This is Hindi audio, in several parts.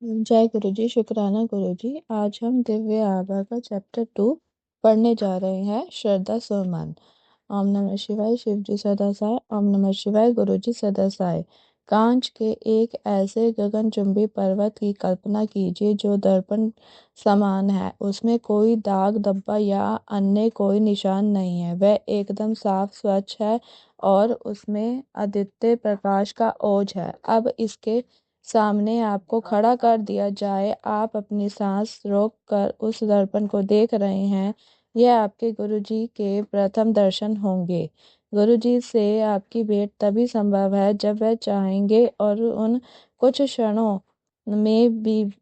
जय गुरु जी, शुक्राना गुरु जी। आज हम दिव्य आभा का चैप्टर 2 पढ़ने जा रहे हैं। श्रद्धा सुमन। ओम नमः शिवाय। शिव जी सदा साय। ओम नमः शिवाय। गुरु जी सदा साय। कांच के एक ऐसे गगनचुंबी पर्वत की कल्पना कीजिए जो दर्पण समान है। उसमें कोई दाग धब्बा या अन्य कोई निशान नहीं है। वह एकदम साफ स्वच्छ है और उसमें आदित्य प्रकाश का ओज है। अब इसके सामने आपको खड़ा कर दिया जाए, आप अपनी सांस रोक कर उस दर्पण को देख रहे हैं। यह आपके गुरुजी के प्रथम दर्शन होंगे। गुरुजी से आपकी भेंट तभी संभव है जब वह चाहेंगे और उन कुछ क्षणों में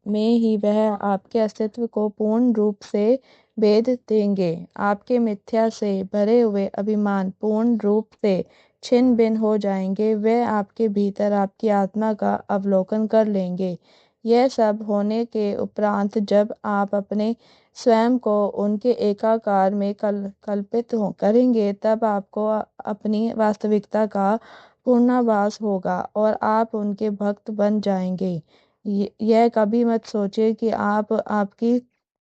ही वह आपके अस्तित्व को पूर्ण रूप से भेद देंगे। आपके मिथ्या से भरे हुए अभिमान पूर्ण रूप से छिन्न भिन्न हो जाएंगे। वे आपके भीतर आपकी आत्मा का अवलोकन कर लेंगे। यह सब होने के उपरांत जब आप अपने स्वयं को उनके एकाकार में कल्पित करेंगे, तब आपको अपनी वास्तविकता का पूर्णाभास होगा और आप उनके भक्त बन जाएंगे। यह कभी मत सोचे कि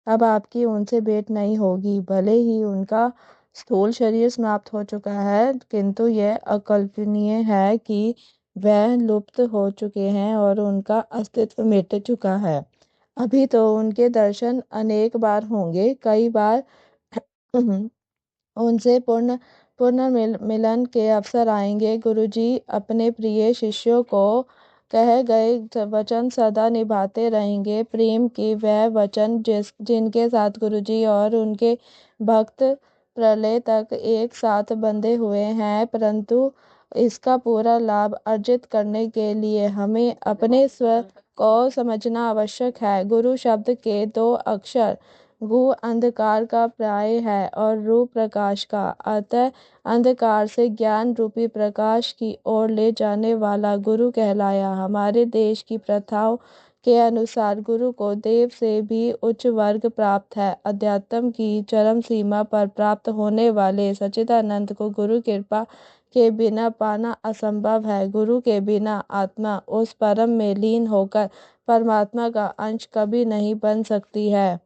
आपकी उनसे भेंट नहीं होगी। भले ही उनका स्थूल शरीर समाप्त हो चुका है, किंतु यह अकल्पनीय है कि वह लुप्त हो चुके हैं और उनका अस्तित्व मिट चुका है। अभी तो उनके दर्शन अनेक बार होंगे, कई बार उनसे मिलन के अवसर आएंगे। गुरुजी अपने प्रिय शिष्यों को कहे गए वचन सदा निभाते रहेंगे। प्रेम की वह वचन जिनके साथ गुरुजी और उनके भक्त प्रलय तक एक साथ बंधे हुए हैं, परंतु इसका पूरा लाभ अर्जित करने के लिए हमें अपने स्व को समझना आवश्यक है। गुरु शब्द के दो अक्षर गु अंधकार का प्राय है और रू प्रकाश का। अतः अंधकार से ज्ञान रूपी प्रकाश की ओर ले जाने वाला गुरु कहलाया। हमारे देश की प्रथाओं के अनुसार गुरु को देव से भी उच्च वर्ग प्राप्त है। अध्यात्म की चरम सीमा पर प्राप्त होने वाले सच्चिदानंद को गुरु कृपा के बिना पाना असंभव है। गुरु के बिना आत्मा उस परम में लीन होकर परमात्मा का अंश कभी नहीं बन सकती है।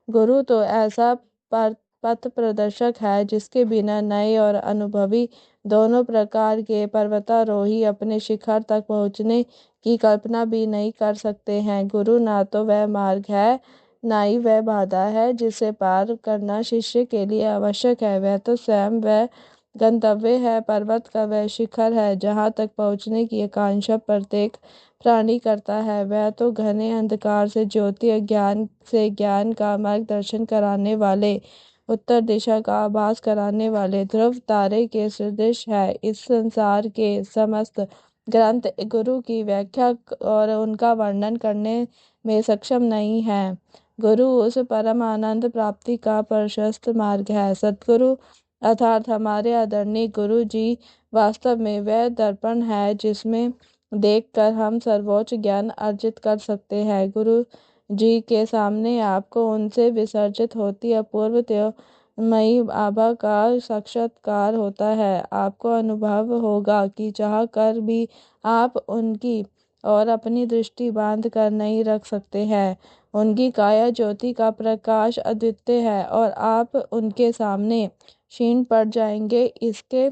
गुरु तो ऐसा पथ प्रदर्शक है जिसके बिना नए और अनुभवी दोनों प्रकार के पर्वतारोही अपने शिखर तक पहुंचने की कल्पना भी नहीं कर सकते हैं। गुरु ना तो वह मार्ग है, ना ही वह बाधा है जिसे पार करना शिष्य के लिए आवश्यक है। वह तो स्वयं वह गंतव्य है, पर्वत का वह शिखर है जहाँ तक पहुँचने की आकांक्षा प्रत्येक प्राणी करता है। वह तो घने अंधकार से ज्योति, अज्ञान से ज्ञान का मार्गदर्शन कराने वाले, उत्तर दिशा का आभास कराने वाले ध्रुव तारे के सदृश है। इस संसार के समस्त ग्रंथ गुरु की व्याख्या और उनका वर्णन करने में सक्षम नहीं है। गुरु उस परम आनंद प्राप्ति का प्रशस्त मार्ग है। सतगुरु अर्थात हमारे आदरणीय गुरु जी वास्तव में वह दर्पण है जिसमें देखकर हम सर्वोच्च ज्ञान अर्जित कर सकते हैं। गुरु जी के सामने आपको उनसे विसर्जित होती अपूर्व तेजोमयी आभा का साक्षात्कार होता है। आपको अनुभव होगा कि चाह कर भी आप उनकी और अपनी दृष्टि बांध कर नहीं रख सकते हैं। उनकी काया ज्योति का प्रकाश अद्वितीय है और आप उनके सामने क्षीण पड़ जाएंगे। इसके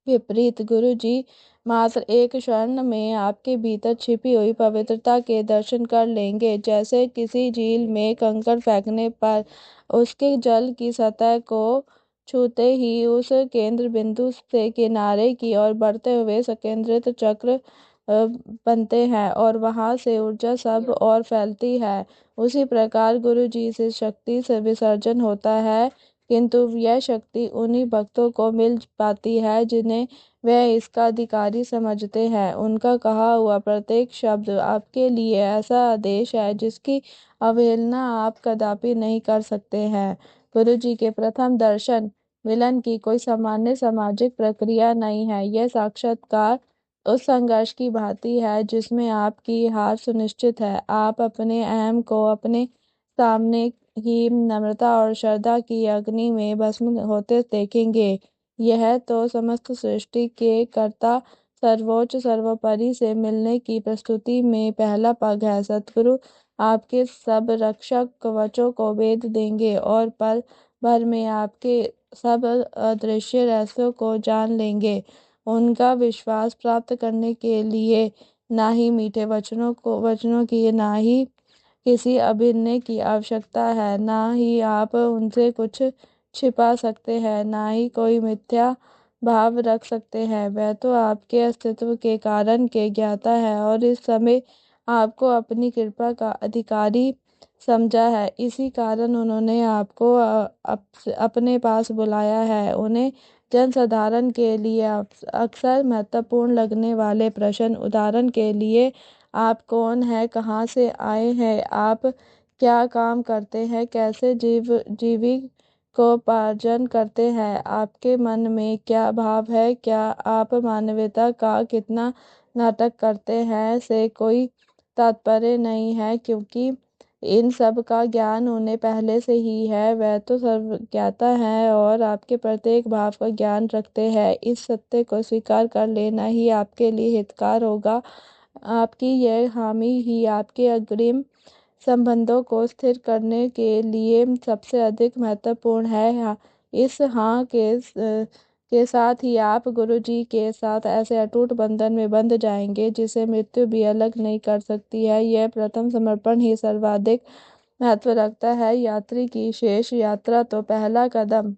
विपरीत गुरु जी मात्र एक क्षण में आपके भीतर छिपी हुई पवित्रता के दर्शन कर लेंगे। जैसे किसी झील में कंकड़ फेंकने पर उसके जल की सतह को छूते ही उस केंद्र बिंदु से किनारे की ओर बढ़ते हुए संकेंद्रित चक्र बनते हैं और वहां से ऊर्जा सब और फैलती है। उसी प्रकार गुरु जी से शक्ति से विसर्जन होता है, किंतु यह शक्ति उन्हीं भक्तों को मिल पाती है जिन्हें वह इसका अधिकारी समझते हैं। उनका कहा हुआ प्रत्येक शब्द आपके लिए ऐसा आदेश है जिसकी अवहेलना आप कदापि नहीं कर सकते हैं। गुरु जी के प्रथम दर्शन मिलन की कोई सामान्य सामाजिक प्रक्रिया नहीं है। यह साक्षात्कार उस संघर्ष की भांति है जिसमें आपकी हार सुनिश्चित है। आप अपने अहम को अपने सामने ही नम्रता और श्रद्धा की अग्नि में भस्म होते देखेंगे। यह तो समस्त सृष्टि के कर्ता सर्वोच्च सर्वोपरि से मिलने की प्रस्तुति में पहला पग है। सतगुरु आपके सब रक्षक कवचों को भेद देंगे और पल भर में आपके सब अदृश्य रहस्यों को जान लेंगे। उनका विश्वास प्राप्त करने के लिए ना ही मीठे वचनों की ना ही किसी अभिनय की आवश्यकता है, ना ही आप उनसे कुछ छिपा सकते हैं, ना ही कोई मिथ्या भाव रख सकते हैं। वह तो आपके अस्तित्व के कारण के ज्ञाता है और इस समय आपको अपनी कृपा का अधिकारी समझा है। इसी कारण उन्होंने आपको अपने पास बुलाया है। उन्हें जनसाधारण के लिए अक्सर महत्वपूर्ण लगने वाले प्रश्न, उदाहरण के लिए आप कौन हैं, कहाँ से आए हैं, आप क्या काम करते हैं, कैसे जीविकोपार्जन करते हैं, आपके मन में क्या भाव है, क्या आप मानवता का कितना नाटक करते हैं, से कोई तात्पर्य नहीं है, क्योंकि इन सब का ज्ञान उन्हें पहले से ही है। वह तो सर्वज्ञाता हैं और आपके प्रत्येक भाव का ज्ञान रखते हैं। इस सत्य को स्वीकार कर लेना ही आपके लिए हितकार होगा। आपकी यह हामी ही आपके अग्रिम संबंधों को स्थिर करने के लिए सबसे अधिक महत्वपूर्ण है। इस हाँ के साथ ही आप गुरु जी के साथ ऐसे अटूट बंधन में बंध जाएंगे जिसे मृत्यु भी अलग नहीं कर सकती है। यह प्रथम समर्पण ही सर्वाधिक महत्व रखता है। यात्री की शेष यात्रा तो पहला कदम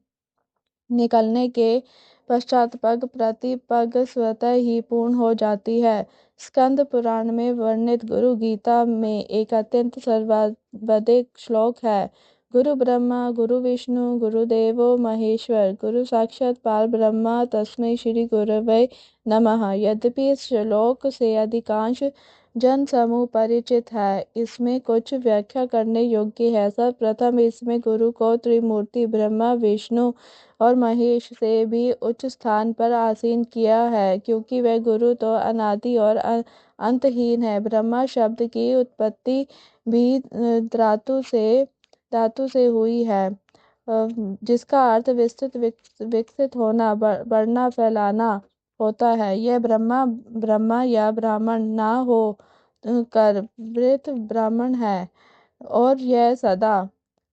निकलने के पश्चात पग प्रति पग स्वतः ही पूर्ण हो जाती है। स्कंद पुराण में वर्णित गुरु गीता में एक अत्यंत सर्वाधिक श्लोक है। गुरु ब्रह्मा गुरु विष्णु गुरुदेवो महेश्वर गुरु साक्षात पार ब्रह्मा तस्मै श्री गुरवे नमः। यद्यपि इस श्लोक से अधिकांश जन समूह परिचित है, इसमें कुछ व्याख्या करने योग्य है। सर्वप्रथम इसमें गुरु को त्रिमूर्ति ब्रह्मा विष्णु और महेश से भी उच्च स्थान पर आसीन किया है, क्योंकि वह गुरु तो अनादि और अंतहीन है। ब्रह्मा शब्द की उत्पत्ति भी धातु से हुई है, जिसका अर्थ विस्तृत विकसित होना, बढ़ना, फैलाना होता है। यह ब्रह्मा या ब्राह्मण ना हो कर वृत ब्राह्मण है और यह सदा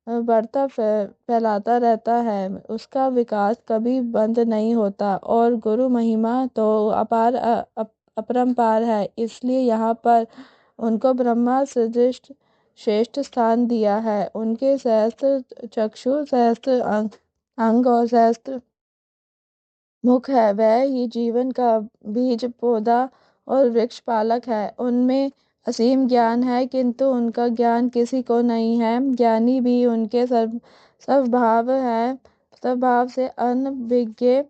बढ़ता फैलाता रहता है। उसका विकास कभी बंद नहीं होता और गुरु महिमा तो अपरंपार है। इसलिए यहाँ पर उनको ब्रह्मा सदृश श्रेष्ठ स्थान दिया है। उनके सहस्त्र चक्षु, सहस्त्र अंग और सहस्त्र मुख है। वह ही जीवन का बीज, पौधा और वृक्ष पालक है। उनमें असीम ज्ञान है, किंतु उनका ज्ञान किसी को नहीं है। ज्ञानी भी उनके स्वभाव से अनभिज्ञ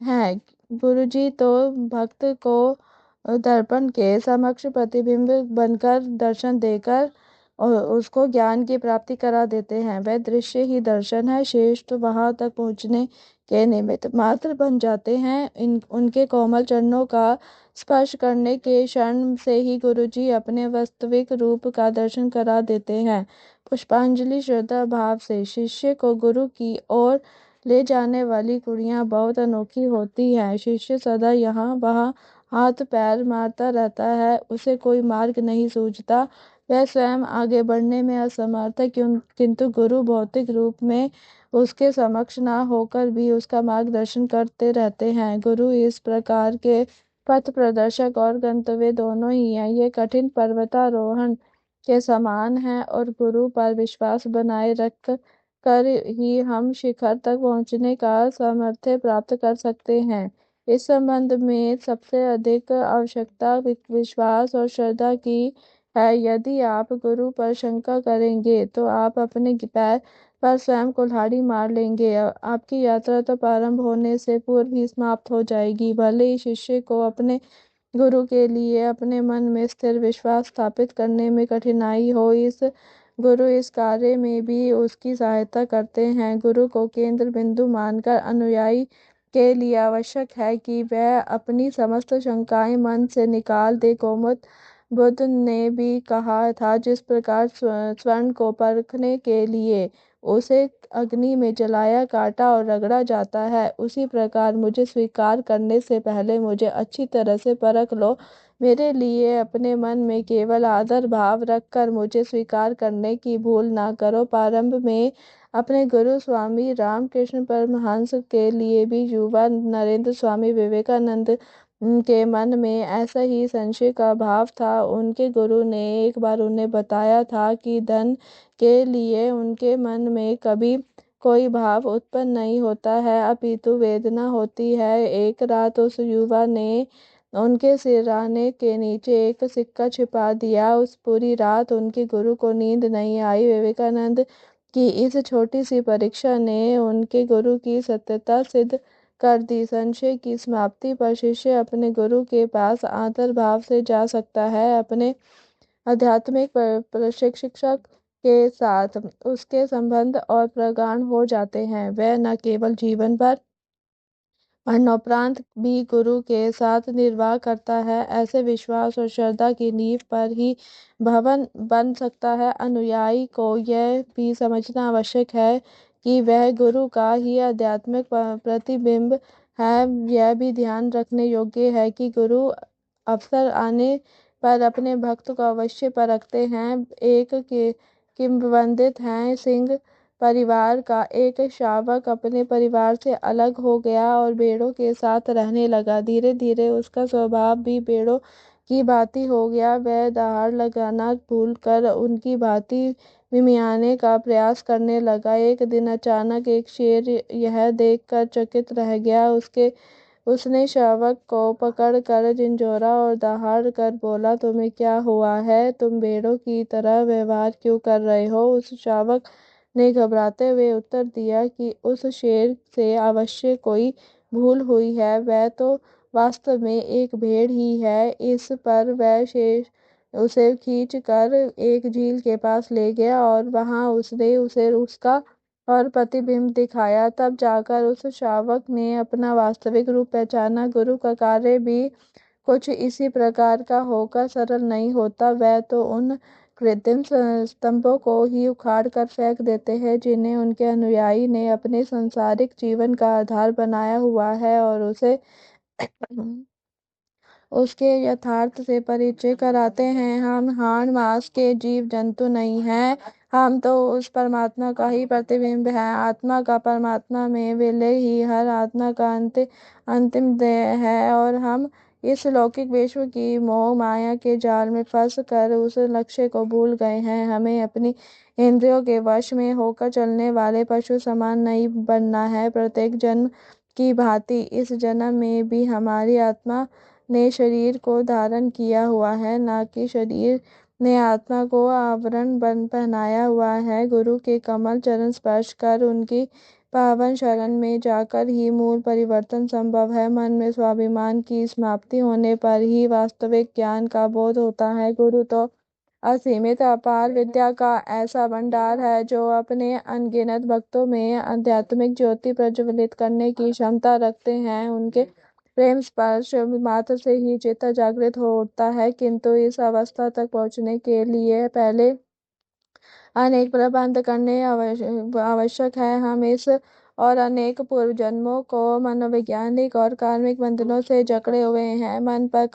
हैं। गुरुजी तो भक्त को दर्पण के समक्ष प्रतिबिंब बनकर दर्शन देकर और उसको ज्ञान की प्राप्ति करा देते हैं। वह दृश्य ही दर्शन है। शेष तो वहां तक पहुँचने के निमित्त मात्र बन जाते हैं। उनके कोमल चरणों का स्पर्श करने के क्षण से ही गुरुजी अपने वास्तविक रूप का दर्शन करा देते हैं। पुष्पांजलि श्रद्धा भाव से शिष्य को गुरु की ओर ले जाने वाली कुड़ियाँ बहुत अनोखी होती हैं। शिष्य सदा यहाँ वहाँ हाथ पैर मारता रहता है, उसे कोई मार्ग नहीं सूझता। वह स्वयं आगे बढ़ने में असमर्थ है, किंतु गुरु भौतिक रूप में उसके समक्ष ना होकर भी उसका मार्गदर्शन करते रहते हैं। गुरु इस प्रकार के पथ प्रदर्शक और गंतव्य दोनों ही हैं। ये कठिन पर्वतारोहण के समान है और गुरु पर विश्वास बनाए रख कर ही हम शिखर तक पहुंचने का सामर्थ्य प्राप्त कर सकते हैं। इस संबंध में सबसे अधिक आवश्यकता विश्वास और श्रद्धा की है। यदि आप गुरु पर शंका करेंगे तो आप अपने पैर पर स्वयं कुल्हाड़ी मार लेंगे। आपकी यात्रा तो प्रारंभ होने से पूर्व ही समाप्त हो जाएगी। भले ही शिष्य को अपने गुरु के लिए अपने मन में स्थिर विश्वास स्थापित करने में कठिनाई हो, गुरु इस कार्य में भी उसकी सहायता करते हैं। गुरु को केंद्र बिंदु मानकर अनुयायी के लिए आवश्यक है कि वह अपनी समस्त शंकाएं मन से निकाल दे। गौतम बुद्ध ने भी कहा था, जिस प्रकार स्वर्ण को परखने के लिए उसे अग्नि में जलाया, काटा और रगड़ा जाता है, उसी प्रकार मुझे स्वीकार करने से पहले मुझे अच्छी तरह से परख लो। मेरे लिए अपने मन में केवल आदर भाव रखकर मुझे स्वीकार करने की भूल ना करो। प्रारंभ में अपने गुरु स्वामी रामकृष्ण परमहंस के लिए भी युवा नरेंद्र स्वामी विवेकानंद के मन में ऐसा ही संशय का भाव था। उनके गुरु ने एक बार उन्हें बताया था कि धन के लिए उनके मन में कभी कोई भाव उत्पन्न नहीं होता है, अपितु वेदना होती है। एक रात उस युवा ने उनके सिरहाने के नीचे एक सिक्का छिपा दिया। उस पूरी रात उनके गुरु को नींद नहीं आई। विवेकानंद की इस छोटी सी परीक्षा ने उनके गुरु की सत्यता सिद्ध कर दी। संशय की समाप्ति पर शिष्य अपने गुरु के पास आदर भाव से जा सकता है। अपने आध्यात्मिक प्रशिक्षक के साथ उसके संबंध और प्रगाढ़ हो जाते हैं। वह न केवल जीवन भर मरणोपरांत भी गुरु के साथ निर्वाह करता है। ऐसे विश्वास और श्रद्धा की नींव पर ही भवन बन सकता है। अनुयायी को यह भी समझना आवश्यक है कि वह गुरु का ही आध्यात्मिक प्रतिबिंब है। यह भी ध्यान रखने योग्य है कि गुरु अवसर आने पर अपने भक्त को अवश्य परखते हैं। एक के किंवदंती है, सिंह परिवार का एक शावक अपने परिवार से अलग हो गया और भेड़ों के साथ रहने लगा। धीरे धीरे उसका स्वभाव भी भेड़ों की भांति हो गया। वह दहाड़ लगाना भूलकर उनकी भांति मिमियाने का प्रयास करने लगा। एक दिन अचानक एक शेर यह देखकर चकित रह गया। उसने शावक को पकड़कर झिंझोरा और दहाड़ कर बोला, तुम्हें क्या हुआ है? तुम भेड़ों की तरह व्यवहार क्यों कर रहे हो? उस शावक ने घबराते हुए उत्तर दिया कि उस शेर से अवश्य कोई भूल हुई है, वह तो वास्तव में एक भेड़ ही है। इस पर वह शेर उसे खींच कर एक झील के पास ले गया और वहां उसने उसे उसका और प्रतिबिंब दिखाया। तब जाकर उस शावक ने अपना वास्तविक रूप पहचाना। गुरु का कार्य भी कुछ इसी प्रकार का होकर सरल नहीं होता। वह तो उन कृत्रिम स्तंभों को ही उखाड़ कर फेंक देते हैं जिन्हें उनके अनुयायी ने अपने सांसारिक जीवन का आधार बनाया हुआ है, और उसे उसके यथार्थ से परिचय कराते हैं। हम हाड़ मांस के जीव जंतु नहीं हैं, हम तो उस परमात्मा का ही प्रतिबिंब है। आत्मा का परमात्मा में विलय ही हर आत्मा का अंतिम ध्येय है, और हम इस लौकिक विश्व की मोह माया के जाल में फंस कर उस लक्ष्य को भूल गए हैं। हमें अपनी इंद्रियों के वश में होकर चलने वाले पशु समान नहीं बनना है। प्रत्येक जन्म की भांति इस जन्म में भी हमारी आत्मा ने शरीर को धारण किया हुआ है, न कि शरीर ने आत्मा को आवरण बन पहनाया हुआ है। गुरु के कमल चरण स्पर्श कर उनकी पावन शरण में जाकर ही मूल परिवर्तन संभव है। मन में स्वाभिमान की समाप्ति होने पर ही वास्तविक ज्ञान का बोध होता है। गुरु तो असीमित अपार विद्या का ऐसा भंडार है जो अपने अनगिनत भक्तों में आध्यात्मिक ज्योति प्रज्वलित करने की क्षमता रखते हैं। उनके प्रेम स्पर्श मात्र से ही चित्त जागृत हो उठता है, किंतु इस अवस्था तक पहुँचने के लिए पहले अनेक प्रबंध करने आवश्यक है। हम इस और अनेक पूर्व जन्मों को मनोवैज्ञानिक और कार्मिक बंधनों से जकड़े हुए हैं। मन पर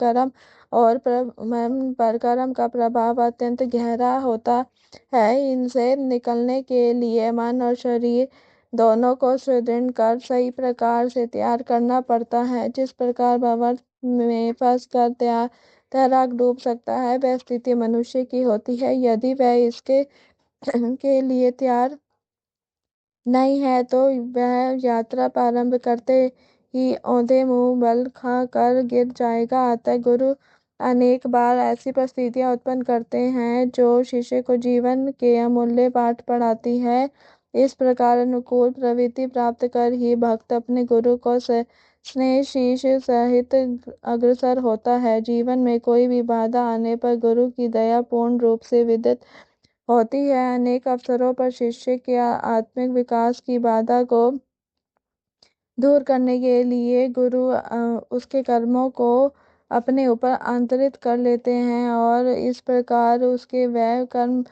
कर्म का प्रभाव अत्यंत गहरा होता है। इनसे निकलने के लिए मन और शरीर दोनों को सुदृढ़ कर सही प्रकार से तैयार करना पड़ता है। जिस प्रकार भंवर में फंस कर तैराक डूब सकता है, वह स्थिति मनुष्य की होती है। यदि वह इसके के लिए तैयार नहीं है तो वह यात्रा प्रारंभ करते ही औंधे मुंह बल खा कर गिर जाएगा। अतः गुरु अनेक बार ऐसी परिस्थितियां उत्पन्न करते हैं जो शिष्य को जीवन के अमूल्य पाठ पढ़ाती है। इस प्रकार अनुकूल प्रवृत्ति प्राप्त कर ही भक्त अपने गुरु को स्नेह शीश सहित अग्रसर होता है। जीवन में कोई भी बाधा आने पर गुरु की दया पूर्ण रूप से विदित होती है। अनेक अवसरों पर शिष्य के आत्मिक विकास की बाधा को दूर करने के लिए गुरु उसके कर्मों को अपने ऊपर आंतरित कर लेते हैं और इस प्रकार उसके वह कर्म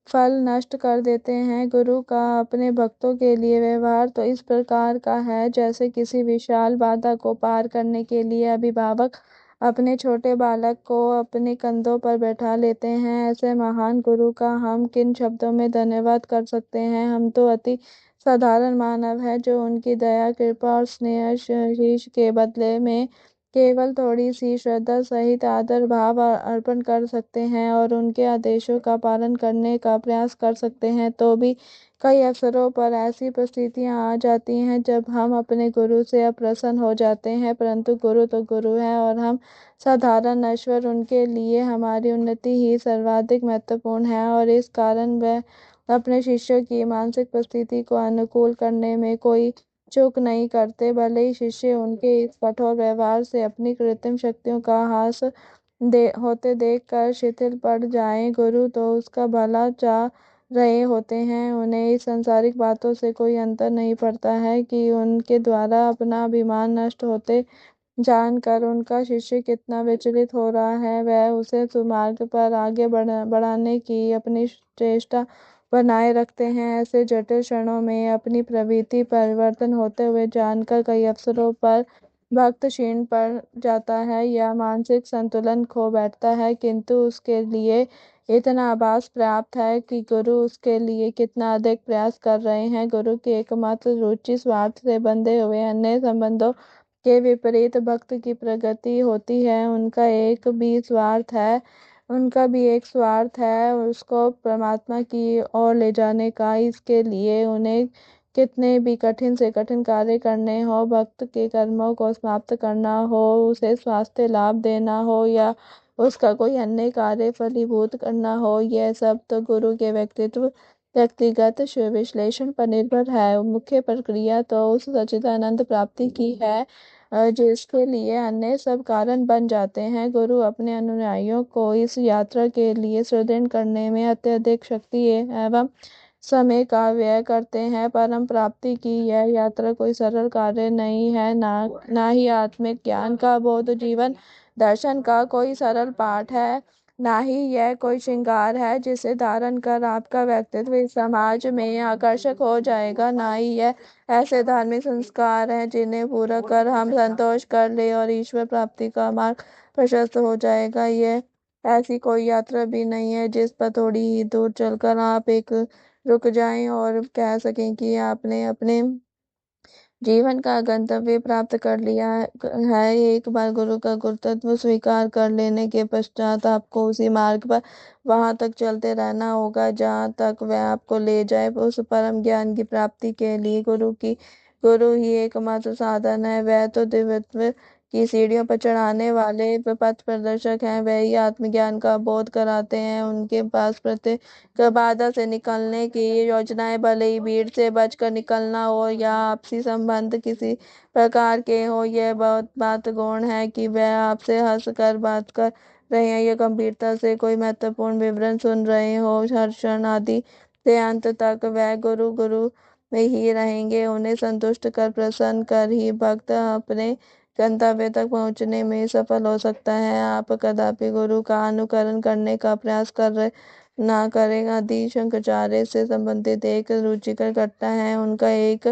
फल नष्ट कर देते हैं। गुरु का अपने भक्तों के लिए व्यवहार तो इस प्रकार का है जैसे किसी विशाल बाधा को पार करने के लिए अभिभावक अपने छोटे बालक को अपने कंधों पर बैठा लेते हैं। ऐसे महान गुरु का हम किन शब्दों में धन्यवाद कर सकते हैं। हम तो अति साधारण मानव है जो उनकी दया कृपा और स्नेह शीश के बदले में केवल थोड़ी सी श्रद्धा सहित आदर भाव अर्पण कर सकते हैं और उनके आदेशों का पालन करने का प्रयास कर सकते हैं। तो भी कई अवसरों पर ऐसी परिस्थितियां आ जाती हैं जब हम अपने गुरु से अप्रसन्न हो जाते हैं, परंतु गुरु तो गुरु है और हम साधारण नश्वर, उनके लिए हमारी उन्नति ही सर्वाधिक महत्वपूर्ण है और इस कारण वह अपने शिष्यों की मानसिक परिस्थिति को अनुकूल करने में कोई चूक नहीं करते। भले ही शिष्य उनके इस कठोर व्यवहार से अपनी कृत्रिम शक्तियों का ह्रास होते देखकर शिथिल पड़ जाएं, गुरु तो उसका भला चाह रहे होते हैं। उन्हें इस सांसारिक बातों से कोई अंतर नहीं पड़ता है कि उनके द्वारा अपना अभिमान नष्ट होते जानकर उनका शिष्य कितना विचलित हो रहा है। वह उसे सुमार्ग पर आगे बढ़ाने की अपनी चेष्टा बनाए रखते हैं। ऐसे जटिल क्षणों में अपनी प्रवृत्ति परिवर्तन होते हुए जानकर कई अवसरों पर भक्त क्षीण पड़ जाता है या मानसिक संतुलन खो बैठता है, किंतु उसके लिए इतना आभास प्राप्त है कि गुरु उसके लिए कितना अधिक प्रयास कर रहे हैं। गुरु की एकमात्र रुचि स्वार्थ से बंधे हुए अन्य संबंधों के विपरीत भक्त की प्रगति होती है। उनका भी एक स्वार्थ है उसको परमात्मा की ओर ले जाने का। इसके लिए उन्हें कितने भी कठिन से कठिन कार्य करने हो, भक्त के कर्मों को समाप्त करना हो, उसे स्वास्थ्य लाभ देना हो या उसका कोई अन्य कार्य फलीभूत करना हो, यह सब तो गुरु के व्यक्तिगत विश्लेषण पर निर्भर है। मुख्य प्रक्रिया तो उस सच्चिदानंद प्राप्ति की है जिसके लिए अन्य सब कारण बन जाते हैं। गुरु अपने अनुयायियों को इस यात्रा के लिए सुदृढ़ करने में अत्यधिक शक्ति एवं समय का व्यय करते हैं। परम प्राप्ति की यह यात्रा कोई सरल कार्य नहीं है, ना ही आत्मिक ज्ञान का बोध जीवन दर्शन का कोई सरल पाठ है, ना ही यह कोई श्रृंगार है जिसे धारण कर आपका व्यक्तित्व इस समाज में आकर्षक हो जाएगा, ना ही यह ऐसे धार्मिक संस्कार हैं जिन्हें पूरा कर हम संतोष कर ले और ईश्वर प्राप्ति का मार्ग प्रशस्त हो जाएगा। यह ऐसी कोई यात्रा भी नहीं है जिस पर थोड़ी ही दूर चलकर आप एक रुक जाएं और कह सकें कि आपने अपने जीवन का गंतव्य प्राप्त कर लिया है। एक बार गुरु का गुरुत्व स्वीकार कर लेने के पश्चात आपको उसी मार्ग पर वहां तक चलते रहना होगा जहां तक वह आपको ले जाए। उस परम ज्ञान की प्राप्ति के लिए गुरु ही एकमात्र साधन है। वह तो दिव्यत्व की सीढ़ियों पर चढ़ाने वाले पथ प्रदर्शक हैं। वह ही आत्मज्ञान का बोध कराते हैं। उनके पास प्रत्येक बाधा से निकलने की योजनाएं, भले ही भीड़ से बचकर निकलना हो या आपसी संबंध किसी प्रकार के हो, यह बहुत बात गौण है कि वह आपसे हंस कर बात कर रहे हैं या गंभीरता से कोई महत्वपूर्ण विवरण सुन रहे हो। हर क्षण आदि से अंत तक वह गुरु गुरु में ही रहेंगे। उन्हें संतुष्ट कर प्रसन्न कर ही भक्त अपने गंतव्य तक पहुंचने में सफल हो सकता है। आप कदापि गुरु का अनुकरण करने का प्रयास कर रहे ना करें। आदि शंकराचार्य से संबंधित एक रुचिकर घटना है। उनका एक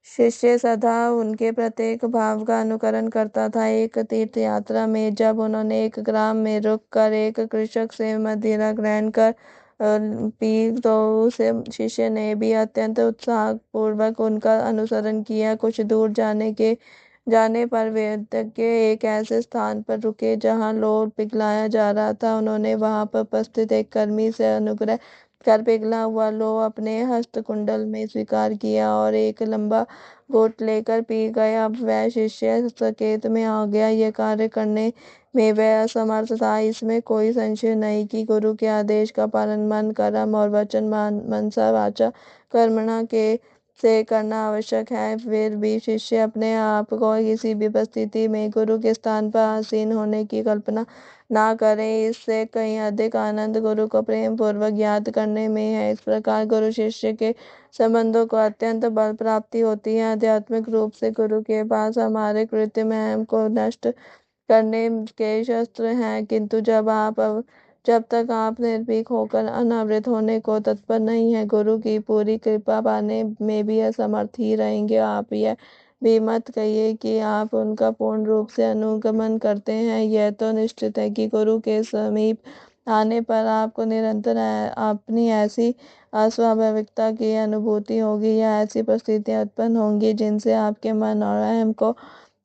शिष्य सदा उनके प्रत्येक भाव का अनुकरण करता था। एक तीर्थ यात्रा में जब उन्होंने एक ग्राम में रुककर एक कृषक से मदिरा ग्रहण कर पी तो उस शिष्य ने भी अत्यंत उत्साहपूर्वक उनका अनुसरण किया। कुछ दूर जाने पर वे एक ऐसे स्थान पर रुके जहां लोर पिघलाया जा रहा था। उन्होंने वहां पर उपस्थित एक कर्मी से अनुग्रह कर पिघला हुआ लौह अपने हस्त कुंडल में स्वीकार किया और एक लंबा घूंट लेकर पी गया। अब वह शिष्य सकेत में आ गया। यह कार्य करने में वह असमर्थ था। इसमें कोई संशय नहीं कि गुरु के आदेश का पालन मन कर्म और वचन मनसा वाचा कर्मणा के से करना आवश्यक है। फिर भी शिष्य अपने आप को किसी भी परिस्थिति में गुरु के स्थान पर आसीन होने की कल्पना ना करें। इससे कहीं अधिक आनंद गुरु को प्रेम पूर्वक याद करने में है। इस प्रकार गुरु शिष्य के संबंधों को अत्यंत बल प्राप्ति होती है। आध्यात्मिक रूप से गुरु के पास हमारे कृत्रिम अहम को नष्ट करने के शस्त्र हैं, किंतु जब तक आप निर्भीक होकर अनावृत होने को तत्पर नहीं है, गुरु की पूरी कृपा पाने में भी असमर्थ ही रहेंगे। आप यह भी मत कहिए कि आप उनका पूर्ण रूप से अनुगमन करते हैं। यह तो निश्चित है कि गुरु के समीप आने पर आपको निरंतर अपनी ऐसी अस्वाभाविकता की अनुभूति होगी या ऐसी परिस्थितियां उत्पन्न होंगी जिनसे आपके मन और अहम को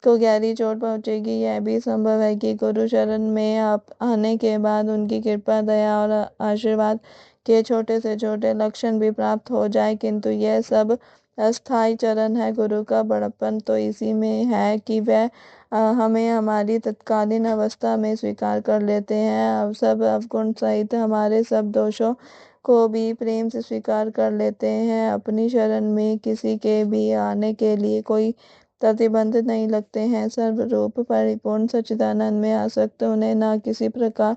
गहरी चोट पहुंचेगी। यह भी संभव है कि गुरु शरण में आप आने के बाद उनकी कृपा, दया और आशीर्वाद के छोटे से छोटे लक्षण भी प्राप्त हो जाए, किंतु यह सब अस्थायी चरण है। गुरु का बड़प्पन तो इसी में है कि वह हमें हमारी तत्कालीन अवस्था में स्वीकार कर लेते हैं। अब सब अवगुण सहित हमारे सब दोषों को भी प्रेम से स्वीकार कर लेते हैं। अपनी शरण में किसी के भी आने के लिए कोई प्रतिबंध नहीं लगते हैं। सर्वरूप परिपूर्ण सच्चिदानंद में आसक्त उन्हें ना किसी प्रकार,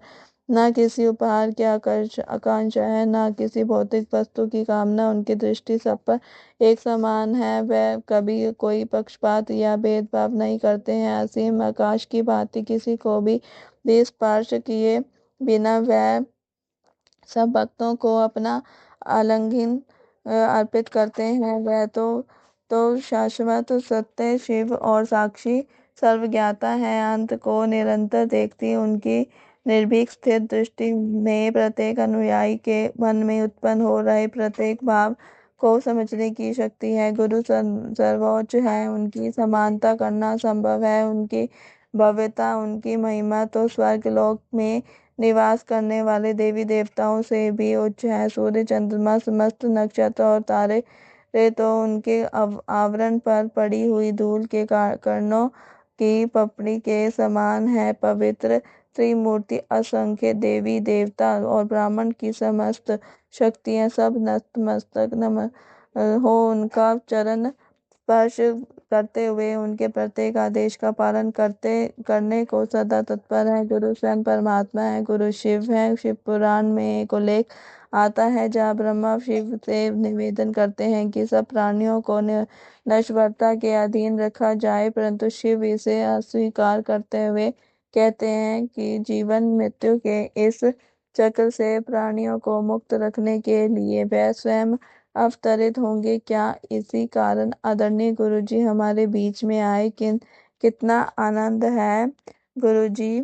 ना किसी उपहार की आकांक्षा है, ना किसी भौतिक वस्तु की कामना। उनकी दृष्टि सब पर एक समान है। वह कभी कोई पक्षपात या भेदभाव नहीं करते हैं। असीम आकाश की भांति किसी को भी स्पर्श किए बिना वह सब भक्तों को अपना आलिंगन अर्पित करते हैं। वह तो शाश्वत सत्य शिव और साक्षी सर्वज्ञाता है। अंत को निरंतर देखती उनकी निर्भीक स्थिर दृष्टि में प्रत्येक अनुयायी के मन में उत्पन्न हो रहे प्रत्येक भाव को समझने की शक्ति है। गुरु सर्वोच्च है, उनकी समानता करना संभव है। उनकी भव्यता, उनकी महिमा तो स्वर्ग लोक में निवास करने वाले देवी देवताओं से भी उच्च है। सूर्य, चंद्रमा, समस्त नक्षत्र और तारे तो उनके आवरण पर पड़ी हुई धूल के कणों की पपड़ी के समान है। पवित्र त्रिमूर्ति, असंख्य देवी देवता और ब्राह्मण की समस्त शक्तियां सब नतमस्तक हो उनका चरण स्पर्श करते हुए उनके प्रत्येक आदेश का पालन करने को सदा तत्पर है। गुरु स्वयं परमात्मा है, गुरु शिव है। शिव पुराण में एक उल्लेख आता है जहाँ ब्रह्मा शिव से निवेदन करते हैं कि सब प्राणियों को नश्वरता के अधीन रखा जाए, परंतु शिव इसे अस्वीकार करते हुए कहते हैं कि जीवन मृत्यु के इस चक्र से प्राणियों को मुक्त रखने के लिए वह स्वयं अवतरित होंगे। क्या इसी कारण आदरणीय गुरुजी हमारे बीच में आए। कितना आनंद है गुरुजी,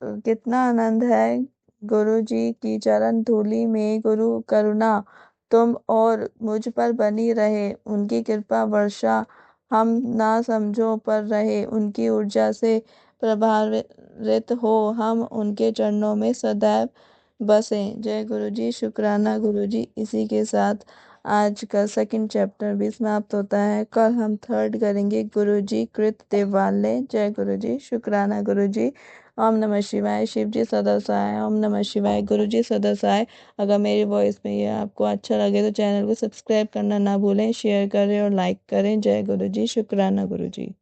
कितना आनंद है गुरुजी की चरण धूलि में। गुरु करुणा तुम और मुझ पर बनी रहे, उनकी कृपा वर्षा हम ना समझो पर रहे, उनकी ऊर्जा से प्रभावित हो हम उनके चरणों में सदैव बसें। जय गुरुजी, शुक्राना गुरुजी। इसी के साथ आज का सेकंड चैप्टर भी समाप्त होता है। कल हम थर्ड करेंगे, गुरुजी कृत देवालय। जय गुरुजी, शुक्राना गुरुजी। ओम नमः शिवाय। शिव जी सदा सहाय। ओम नमः शिवाय। गुरुजी सदा सहाय। अगर मेरी वॉइस में ये आपको अच्छा लगे तो चैनल को सब्सक्राइब करना ना भूलें, शेयर करें और लाइक करें। जय गुरुजी, शुक्राना गुरुजी।